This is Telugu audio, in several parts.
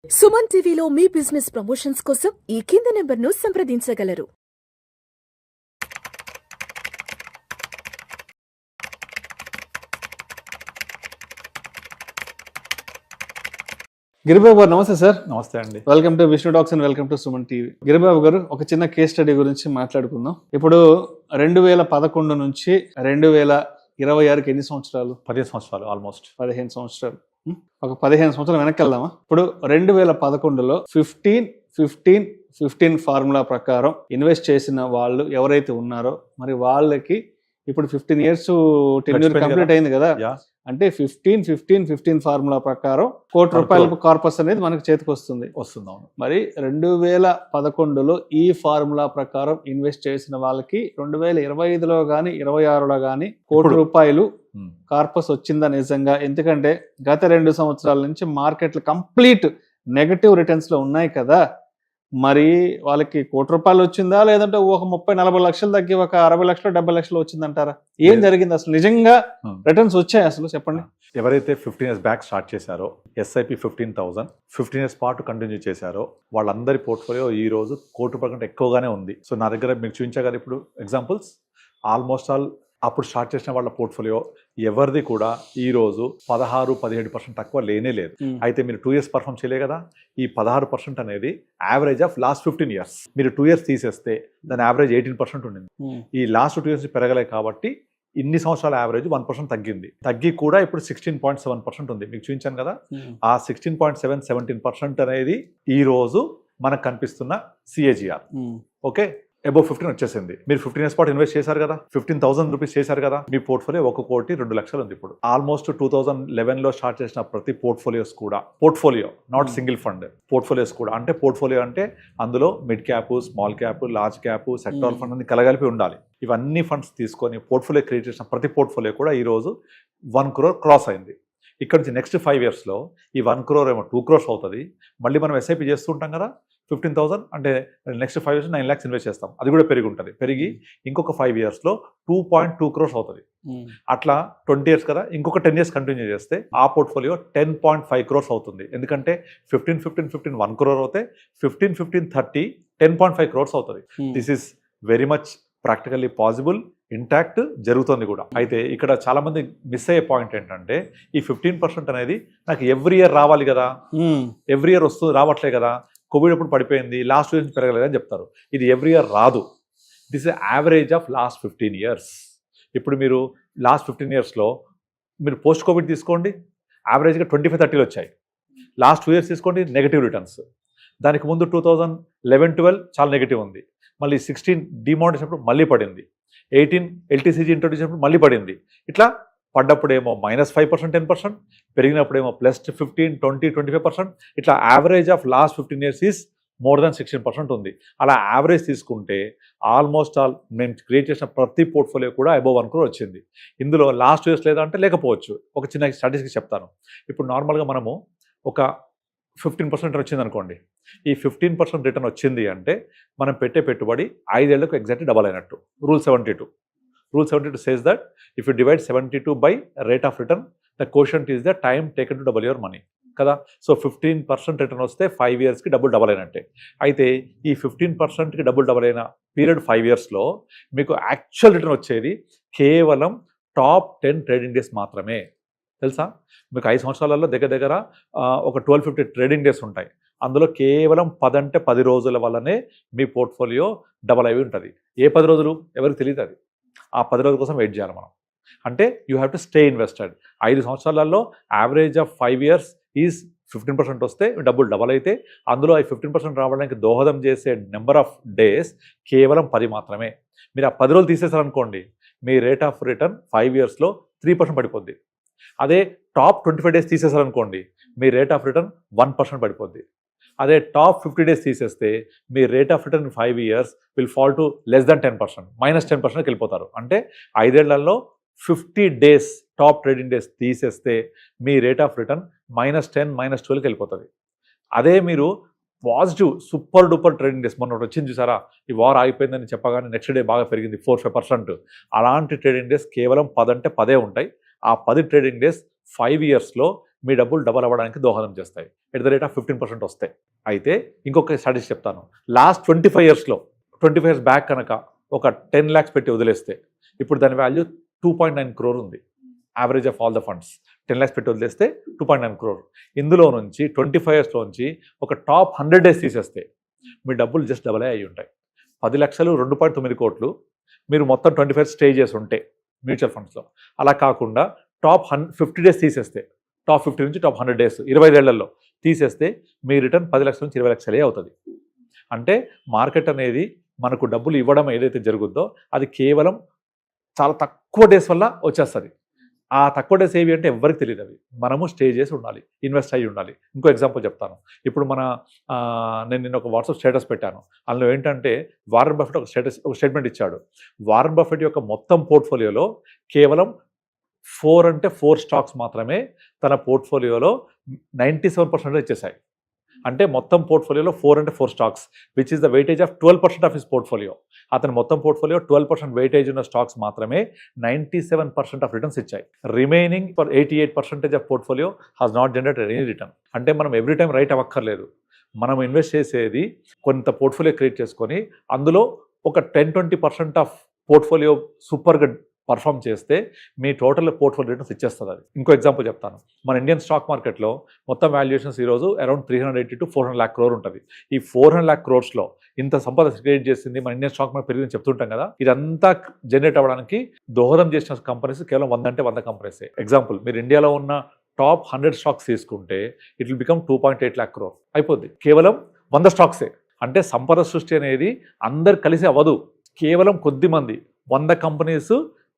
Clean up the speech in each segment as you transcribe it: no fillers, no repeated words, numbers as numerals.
సుమన్ టీవీలో మీ బిజినెస్ ప్రమోషన్స్ కోసం ఈ కింది నెంబర్ను సంప్రదించగలరు. గిరిబాబు గారు నమస్తే సార్. నమస్తే అండి. Welcome to Vishnu talks and welcome to Suman TV. Giribabu గారు, ఒక చిన్న కేస్ స్టడీ గురించి మాట్లాడుకుందాం. ఇప్పుడు 2011 నుంచి 2026కి ఎన్ని సంవత్సరాలు? 15 సంవత్సరాలు, ఆల్మోస్ట్ 15 సంవత్సరాలు. ఒక 15 సంవత్సరాలు వెనక్కి వెళ్దామా? ఇప్పుడు 2011లో 15-15-15 ఫార్ములా ప్రకారం ఇన్వెస్ట్ చేసిన వాళ్ళు ఎవరైతే ఉన్నారో మరి వాళ్ళకి ఇప్పుడు 15 years టెన్యూర్ కంప్లీట్ అయింది కదా. అంటే 15-15-15 ఫార్ములా ప్రకారం ₹1 కోటి కార్పస్ అనేది మనకు చేతికి వస్తుంది. మరి 2011లో ఈ ఫార్ములా ప్రకారం ఇన్వెస్ట్ చేసిన వాళ్ళకి 2025లో గానీ 26లో గానీ ₹1 కార్పస్ వచ్చిందా నిజంగా? ఎందుకంటే గత 2 సంవత్సరాల నుంచి మార్కెట్లు కంప్లీట్ నెగటివ్ రిటర్న్స్ లో ఉన్నాయి కదా. మరి వాళ్ళకి ₹1 వచ్చిందా, లేదంటే ఒక 30-40 లక్షలు తగ్గి ఒక 60 లక్షలు 70 లక్షలు వచ్చిందంటారా? ఏం జరిగింది అసలు? నిజంగా రిటర్న్స్ వచ్చాయి అసలు? చెప్పండి. ఎవరైతే 15 years బ్యాక్ స్టార్ట్ చేశారో SIP 15,000 15 years పాటు కంటిన్యూ చేశారో వాళ్ళందరి పోర్ట్ఫోలియో ఈ రోజు ₹1 కంటే ఎక్కువగానే ఉంది. సో నా దగ్గర మీకు చూపించగల ఇప్పుడు ఎగ్జాంపుల్స్ ఆల్మోస్ట్ ఆల్ అప్పుడు స్టార్ట్ చేసిన వాళ్ళ పోర్ట్ఫోలియో ఎవరిది కూడా ఈ రోజు 16-17% తక్కువ లేనే లేదు. అయితే మీరు 2 years పర్ఫామ్ చేయలే కదా. ఈ 16% అనేది యావరేజ్ ఆఫ్ లాస్ట్ 15 years. మీరు 2 years తీసేస్తే దాని యావరేజ్ 18% ఉండింది. ఈ లాస్ట్ 2 years పెరగలే కాబట్టి ఇన్ని సంవత్సరాల యావరేజ్ 1% తగ్గింది. తగ్గి కూడా ఇప్పుడు 16.7% ఉంది. మీకు చూపించాను కదా. ఆ 16.7-17% అనేది ఈ రోజు మనకు కనిపిస్తున్న CAGR. ఓకే, అబౌవ్ 15 వచ్చేసింది. మీరు 15 years పాటు ఇన్వెస్ట్ చేశారు కదా, 15,000 రూపీస్ చేశారు కదా. మీ పోర్ట్ఫోలియో ₹1,02,00,000 ఉంది ఇప్పుడు. ఆల్మోస్ట్ 2011లో స్టార్ట్ చేసిన ప్రతి పోర్ట్ఫోలియోస్ కూడా, portfolio not single fund, portfolios కూడా అంటే పోర్ట్ఫోలియో అంటే అందులో mid cap, small cap, large cap, sector fund అని కలగలిపి ఉండాలి. ఇవన్నీ ఫండ్స్ తీసుకొని పోర్ట్ఫోలియో క్రియేట్ చేసిన ప్రతి పోర్ట్ఫోలియో కూడా ఈ రోజు 1 crore క్రాస్ అయింది. ఇక్కడ నుంచి నెక్స్ట్ 5 yearsలో ఈ 1 crore ఏమో 2 crores అవుతుంది. మళ్ళీ మనం SIP చేస్తుంటాం కదా. 15,000 అంటే నెక్స్ట్ 5 years 9 lakhs ఇన్వెస్ట్ చేస్తాం. అది కూడా పెరిగి ఉంటుంది. పెరిగి ఇంకొక 5 yearsలో 2.2 crores అవుతుంది. అట్లా 20 years కదా. ఇంకొక 10 years కంటిన్యూ చేస్తే ఆ పోర్ట్ఫోలియో 10.5 crores అవుతుంది. ఎందుకంటే 15-15-15 1 crore అవుతాయి. 15-15-30 10.5 crores అవుతుంది. This is very much practically possible, intact జరుగుతుంది కూడా. అయితే ఇక్కడ చాలా మంది మిస్ అయ్యే పాయింట్ ఏంటంటే ఈ 15% అనేది నాకు ఎవ్రీ ఇయర్ రావాలి కదా, ఎవ్రీ ఇయర్ రావట్లే కదా, కోవిడ్ అప్పుడు పడిపోయింది, లాస్ట్ ఇయర్ పెరగలేదని చెప్తారు. ఇది ఎవ్రీ ఇయర్ రాదు. This is average of last 15 years. ఇప్పుడు మీరు లాస్ట్ 15 yearsలో మీరు పోస్ట్ కోవిడ్ తీసుకోండి, యావరేజ్గా 25-30 వచ్చాయి. లాస్ట్ 2 years తీసుకోండి, నెగిటివ్ రిటర్న్స్. దానికి ముందు 2011-12 చాలా నెగిటివ్ ఉంది. మళ్ళీ 16 డిమానిటైజేషన్ అప్పుడు మళ్ళీ పడింది. 18 LTCG ఇంట్రొడ్యూస్ అయినప్పుడు మళ్ళీ పడింది. ఇట్లా పడ్డప్పుడేమో -5% 10%, పెరిగినప్పుడేమో +15, 20, 25%. ఇట్లా average of last 15 years is more than 16% ఉంది. అలా యావరేజ్ తీసుకుంటే ఆల్మోస్ట్ ఆల్ మేము క్రియేట్ చేసిన ప్రతి పోర్ట్ఫోలియో కూడా అబౌవ్ 1 crore వచ్చింది. ఇందులో లాస్ట్ 2 years లేదా అంటే లేకపోవచ్చు. ఒక చిన్న స్టాటిస్టిక్స్ చెప్తాను. ఇప్పుడు నార్మల్గా మనము ఒక 15% వచ్చింది అనుకోండి. ఈ 15% రిటర్న్ వచ్చింది అంటే మనం పెట్టే పెట్టుబడి 5 ఏళ్లకు ఎగ్జాక్ట్లీ డబల్ అయినట్టు. Rule 72 says that if you divide 72 by rate of return, the quotient is the time taken to double your money కదా. సో 15% రిటర్న్ వస్తే 5 yearsకి డబుల్ అయినట్టే. అయితే ఈ 15%కి డబుల్ అయిన పీరియడ్ 5 yearsలో మీకు యాక్చువల్ రిటర్న్ వచ్చేది కేవలం టాప్ 10 ట్రేడింగ్ డేస్ మాత్రమే. తెలుసా? మీకు 5 సంవత్సరాలలో దగ్గర ఒక 1250 ట్రేడింగ్ డేస్ ఉంటాయి. అందులో కేవలం 10 రోజుల వల్లనే మీ పోర్ట్ఫోలియో డబల్ అయి ఉంటుంది. ఏ 10 రోజులు ఎవరికి తెలియదు. అది ఆ 10 రోజుల కోసం వెయిట్ చేయాలి మనం. అంటే you have to stay invested. 5 సంవత్సరాలలో యావరేజ్ ఆఫ్ 5 years ఈజ్ 15% వస్తే డబల్ అయితే అందులో ఈ 15% రావడానికి దోహదం చేసే నెంబర్ ఆఫ్ డేస్ కేవలం 10 మాత్రమే. మీరు ఆ 10 రోజులు తీసేసారనుకోండి, మీ రేట్ ఆఫ్ రిటర్న్ 5 yearsలో 3% పడిపోద్ది. అదే టాప్ 25 days తీసేసారనుకోండి, మీ రేట్ ఆఫ్ రిటర్న్ 1% పడిపోద్ది. అదే టాప్ 50 days తీసేస్తే మీ rate of return 5 years will fall to less than 10%, -10%కి వెళ్ళిపోతారు. అంటే 5 ఏళ్లలో 50 days టాప్ ట్రేడింగ్ డేస్ తీసేస్తే మీ రేట్ ఆఫ్ రిటర్న్ -10, -12కి వెళ్ళిపోతుంది. అదే మీరు positive super duper trading days మొన్న వచ్చింది చూసారా, ఈ వార్ ఆగిపోయిందని చెప్పగానే నెక్స్ట్ డే బాగా పెరిగింది 4-5%. అలాంటి ట్రేడింగ్ డేస్ కేవలం 10 అంటే 10 ఉంటాయి. ఆ 10 ట్రేడింగ్ డేస్ 5 yearsలో మీ డబ్బులు డబల్ అవ్వడానికి దోహదం చేస్తాయి. ఎట్ ద రేట్ ఆఫ్ 15% వస్తాయి. అయితే ఇంకొక స్టాటిస్టిక్స్ చెప్తాను. లాస్ట్ 25 yearsలో 25 years బ్యాక్ కనుక ఒక 10 lakhs పెట్టి వదిలేస్తే ఇప్పుడు దాని వాల్యూ 2.9 crore ఉంది. Average of all the funds 10 lakhs పెట్టి వదిలేస్తే 2.9 crore. ఇందులో నుంచి 25 years నుంచి ఒక టాప్ 100 days తీసేస్తే మీ డబ్బులు జస్ట్ డబల్ అయ్యి ఉంటాయి. 10 లక్షలు 2.9 కోట్లు మీరు మొత్తం 25 years స్టే చేసి ఉంటే మ్యూచువల్ ఫండ్స్లో. అలా కాకుండా టాప్ 50 days తీసేస్తే, టాప్ 50 నుంచి టాప్ 100 days 25 ఏళ్లలో తీసేస్తే మీ రిటర్న్ 10 లక్షల నుంచి 20 లక్షలే అవుతుంది. అంటే మార్కెట్ అనేది మనకు డబ్బులు ఇవ్వడం ఏదైతే జరుగుద్దో అది కేవలం చాలా తక్కువ డేస్ వల్ల వచ్చేస్తుంది. ఆ తక్కువ డేస్ ఏవి అంటే ఎవరికి తెలియదు. అవి మనము స్టే చేసి ఉండాలి, ఇన్వెస్ట్ అయ్యి ఉండాలి. ఇంకో ఎగ్జాంపుల్ చెప్తాను. ఇప్పుడు నేను నిన్న ఒక వాట్సాప్ స్టేటస్ పెట్టాను. అందులో ఏంటంటే వారన్ బఫెట్ ఒక స్టేట్మెంట్ ఇచ్చాడు. వారన్ బఫెట్ యొక్క మొత్తం పోర్ట్ఫోలియోలో కేవలం 4 స్టాక్స్ మాత్రమే తన పోర్ట్ఫోలియోలో 97% ఇచ్చేసాయి. అంటే మొత్తం పోర్ట్ఫోలియోలో 4 stocks which is the weightage of 12% of his portfolio. అతని మొత్తం పోర్ట్ఫోలియో 12% వెయిటేజ్ ఉన్న స్టాక్స్ మాత్రమే 97% ఆఫ్ రిటర్న్స్ ఇచ్చాయి. Remaining 88% of portfolio has not generated any return. అంటే మనం ఎవ్రీ టైం రైట్ అవ్వక్కర్లేదు. మనం ఇన్వెస్ట్ చేసేది కొంత పోర్ట్ఫోలియో క్రియేట్ చేసుకొని అందులో ఒక 10-20% ఆఫ్ పోర్ట్ఫోలియో సూపర్గా పర్ఫామ్ చేస్తే మీ టోటల్ పోర్ట్ఫోలియో రిటర్న్స్ ఇచ్చేస్తుంది. అది ఇంకో ఎగ్జాంపుల్ చెప్తాను. మన ఇండియన్ స్టాక్ మార్కెట్లో మొత్తం వాల్యుయేషన్స్ ఈరోజు అరౌండ్ 380 to 400 lakh crore ఉంటుంది. ఈ 400 lakh crores ఇంత సంపద క్రియేట్ చేసింది మన ఇండియన్ స్టాక్ మార్కెట్ పెరిగిందని చెప్తుంటాం కదా. ఇదంతా జనరేట్ అవ్వడానికి దోహదం చేసిన కంపెనీస్ కేవలం 100 అంటే 100 కంపెనీస్. ఎగ్జాంపుల్ మీరు ఇండియాలో ఉన్న టాప్ 100 స్టాక్స్ తీసుకుంటే it will become 2.8 lakh crore అయిపోద్ది. కేవలం 100 స్టాక్సే. అంటే సంపద సృష్టి అనేది అందరు కలిసి అవ్వదు. కేవలం కొద్ది మంది 100 కంపెనీస్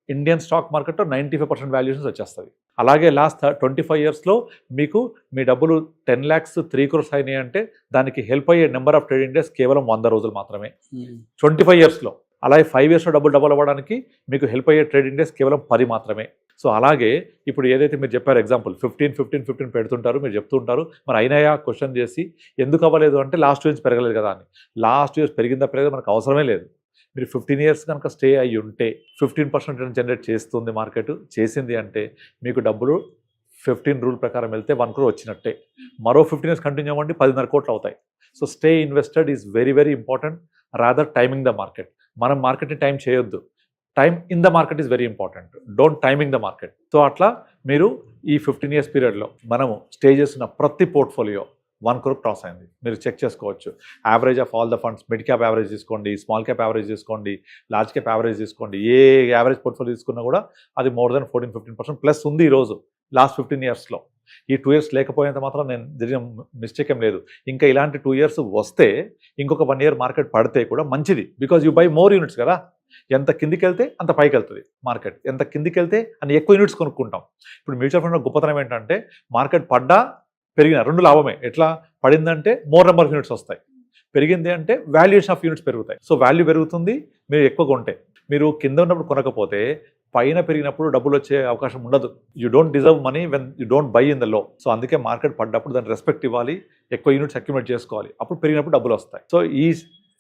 ఇండియన్ స్టాక్ మార్కెట్లో 95% వాల్యుయేషన్స్ వచ్చేస్తుంది. అలాగే లాస్ట్ 25 yearsలో మీకు మీ డబ్బులు 10 lakhs 3 crores అయినాయి అంటే దానికి హెల్ప్ అయ్యే నెంబర్ ఆఫ్ ట్రేడింగ్ డేస్ కేవలం 100 రోజులు మాత్రమే 25 yearsలో. అలాగే 5 yearsలో డబుల్ అవ్వడానికి మీకు హెల్ప్ అయ్యే ట్రేడింగ్ డేస్ కేవలం 10 మాత్రమే. సో అలాగే ఇప్పుడు ఏదైతే మీరు చెప్పారు ఎగ్జాంపుల్ 15 పెడుతుంటారు, మీరు చెప్తుంటారు. మరి అయినాయా క్వశ్చన్ చేసి ఎందుకు అవ్వలేదు అంటే లాస్ట్ ఇయర్స్ పెరగలేదు కదా అని. లాస్ట్ ఇయర్స్ పెరిగిందా పెరగదు మనకు అవసరమే లేదు. మీరు 15 years కనుక స్టే అయ్యి ఉంటే 15% రిటర్న్ జనరేట్ చేస్తుంది మార్కెట్. చేసింది అంటే మీకు డబ్బులు 15 రూల్ ప్రకారం వెళ్తే 1 crore వచ్చినట్టే. మరో 15 years కంటిన్యూ అవ్వండి 10.5 కోట్లు అవుతాయి. So stay invested is very very important rather timing the market. మనం మార్కెట్ని టైం చేయొద్దు. Time in the market is very important. Don't timing the market. So అట్లా మీరు ఈ 15 years పీరియడ్లో మనము స్టే చేస్తున్న ప్రతి పోర్ట్ఫోలియో 1 crore క్రాస్ అయింది. మీరు చెక్ చేసుకోవచ్చు. Average of all the funds, mid cap average తీసుకోండి, స్మాల్ క్యాప్ యావరేజ్ తీసుకోండి, లార్జ్ క్యాప్ యావరేజ్ తీసుకోండి. ఏ యావరేజ్ పోర్ట్ఫోలియో తీసుకున్నా కూడా అది మోర్ దెన్ 14-15% ప్లస్ ఉంది ఈరోజు లాస్ట్ 15 yearsలో. ఈ 2 years లేకపోయినంత మాత్రం నేను జరిగిన మిస్టేక్ ఏం లేదు. ఇంకా ఇలాంటి 2 years వస్తే ఇంకొక 1 year మార్కెట్ పడితే కూడా మంచిది. Because you by more units కదా. ఎంత కిందికి వెళ్తే అంత పైకి వెళ్తుంది మార్కెట్. ఎంత కిందికి వెళ్తే అన్ని ఎక్కువ యూనిట్స్ కొనుక్కుంటాం. ఇప్పుడు మ్యూచువల్ ఫండ్ గొప్పతనం ఏంటంటే మార్కెట్ పడ్డా పెరిగిన రెండు లాభమే. ఎట్లా పడిందంటే మోర్ నెంబర్ ఆఫ్ యూనిట్స్ వస్తాయి, పెరిగింది అంటే వాల్యుయేషన్ ఆఫ్ యూనిట్స్ పెరుగుతాయి. సో వాల్యూ పెరుగుతుంది మీరు ఎక్కువ కొంటే. మీరు కింద ఉన్నప్పుడు కొనకపోతే పైన పెరిగినప్పుడు డబ్బులు వచ్చే అవకాశం ఉండదు. You don't deserve money when you don't by in the low. So అందుకే మార్కెట్ పడ్డప్పుడు దాన్ని రెస్పెక్ట్ ఇవ్వాలి, ఎక్కువ యూనిట్స్ అక్యుములేట్ చేసుకోవాలి, అప్పుడు పెరిగినప్పుడు డబ్బులు వస్తాయి. సో ఈ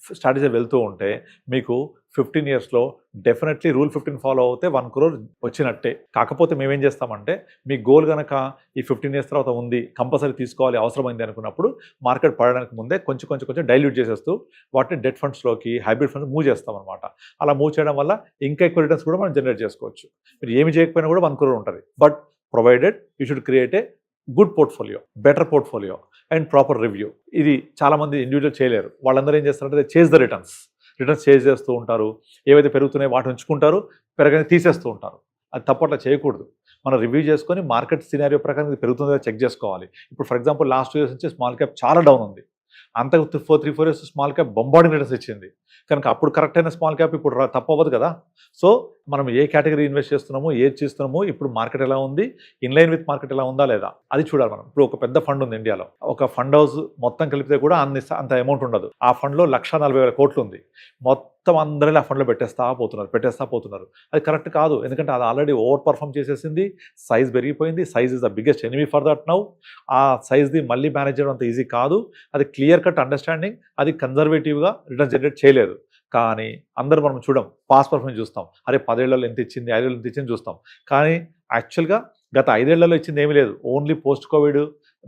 స్ట్రాటజీ వెళ్తూ ఉంటే మీకు 15 yearsలో డెఫినెట్లీ రూల్ 15 ఫాలో అవుతే 1 crore వచ్చినట్టే. కాకపోతే మేమేం చేస్తామంటే మీ గోల్ కనుక ఈ 15 years తర్వాత ఉంది, కంపల్సరీ తీసుకోవాలి, అవసరమైంది అనుకున్నప్పుడు మార్కెట్ పడడానికి ముందే కొంచెం డైల్యూట్ చేసేస్తూ వాటిని డెట్ ఫండ్స్లోకి, హైబ్రిడ్ ఫండ్స్ మూవ్ చేస్తాం అనమాట. అలా మూవ్ చేయడం వల్ల ఇంకా ఎక్కువ రిటర్న్స్ కూడా మనం జనరేట్ చేసుకోవచ్చు. మీరు ఏమి చేయకపోయినా కూడా 1 crore ఉంటుంది. But provided you should create a good portfolio, better portfolio and proper review. ఇది చాలామంది ఇండివిజువల్ చేయలేరు. వాళ్ళందరూ ఏం చేస్తారంటే చేజ్ ద రిటర్న్స్ చేజ్ చేస్తూ ఉంటారు. ఏవైతే పెరుగుతున్నాయో వాటిని ఉంచుకుంటారు, పెరగని తీసేస్తూ ఉంటారు. అది తప్పట్లా చేయకూడదు. మనం రివ్యూ చేసుకొని మార్కెట్ సినారియో ప్రకారం ఇది పెరుగుతుందో చెక్ చేసుకోవాలి. ఇప్పుడు ఫర్ ఎగ్జాంపుల్ లాస్ట్ 2 years నుంచి స్మాల్ క్యాప్ చాలా డౌన్ ఉంది. అంతకు 3-4 years small cap bombarding returns ఇచ్చింది. కనుక అప్పుడు కరెక్ట్ అయిన స్మాల్ క్యాప్ ఇప్పుడు తప్పవద్దు కదా. సో మనం ఏ కేటగిరీ ఇన్వెస్ట్ చేస్తున్నామో, ఏది చేస్తున్నామో, ఇప్పుడు మార్కెట్ ఎలా ఉంది, ఇన్లైన్ విత్ మార్కెట్ ఎలా ఉందా లేదా అది చూడాలి మనం. ఇప్పుడు ఒక పెద్ద ఫండ్ ఉంది ఇండియాలో, ఒక ఫండ్ హౌస్ మొత్తం కలిపితే కూడా అంత అమౌంట్ ఉండదు. ఆ ఫండ్లో 1,40,000 కోట్లు ఉంది. మొత్తం అందరూ ఆ ఫండ్లో పెట్టేస్తా పోతున్నారు. అది కరెక్ట్ కాదు. ఎందుకంటే అది ఆల్రెడీ ఓవర్ పర్ఫామ్ చేసేసింది, సైజ్ పెరిగిపోయింది. Size is the biggest enemy for that now. ఆ సైజ్ది మళ్ళీ మేనేజ్ చేయడం అంత ఈజీ కాదు. అది క్లియర్ కట్ అండర్స్టాండింగ్, అది కన్జర్వేటివ్గా రిటర్న్ జనరేట్ చేయలేదు. కానీ అందరూ మనం చూడం, పాస్ పర్ఫార్మెన్స్ చూస్తాం, అరే 10 ఏళ్లలో ఎంత ఇచ్చింది, 5 ఏళ్ళు ఎంత ఇచ్చింది చూస్తాం. కానీ యాక్చువల్గా గత 5 ఏళ్లలో ఇచ్చింది ఏమీ లేదు. ఓన్లీ పోస్ట్ కోవిడ్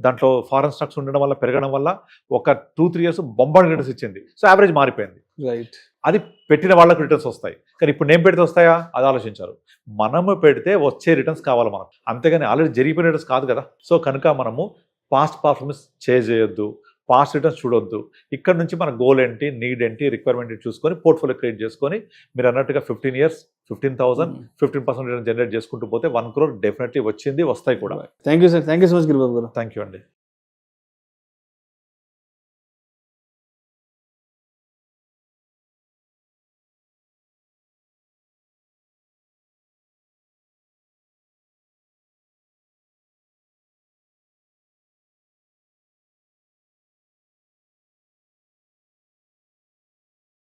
దాంట్లో ఫారెన్ స్టాక్స్ ఉండడం వల్ల పెరగడం వల్ల ఒక 2-3 ఇయర్స్ బొంబార్డ్ రిటర్న్స్ ఇచ్చింది. సో యావరేజ్ మారిపోయింది. రైట్. అది పెట్టిన వాళ్ళకు రిటర్న్స్ వస్తాయి. కానీ ఇప్పుడు నేను పెడితే వస్తాయా అది ఆలోచించారు. మనము పెడితే వచ్చే రిటర్న్స్ కావాలి మనకు, అంతేగాని ఆల్రెడీ జరిగిపోయిన రిటర్న్స్ కాదు కదా. సో కనుక మనము పాస్ట్ పర్ఫార్మెన్స్ చేంజ్ చేయొద్దు, పాస్ట్ రిటర్న్స్ చూడొద్దు. ఇక్కడ నుంచి మన గోల్ ఏంటి, నీడ్ ఏంటి, రిక్వైర్మెంట్ ఏంటి చూసుకొని పోర్ట్ఫోలియో క్రియేట్ చేసుకొని మీరు అన్నట్టుగా 15 years 15,000 15% రిటర్న్ జనరేట్ చేసుకుంటూ పోతే 1 crore డెఫినెట్లీ వచ్చింది, వస్తాయి కూడా. Thank you sir, thank you so much Giribabu గారు. థ్యాంక్ యూ అండి.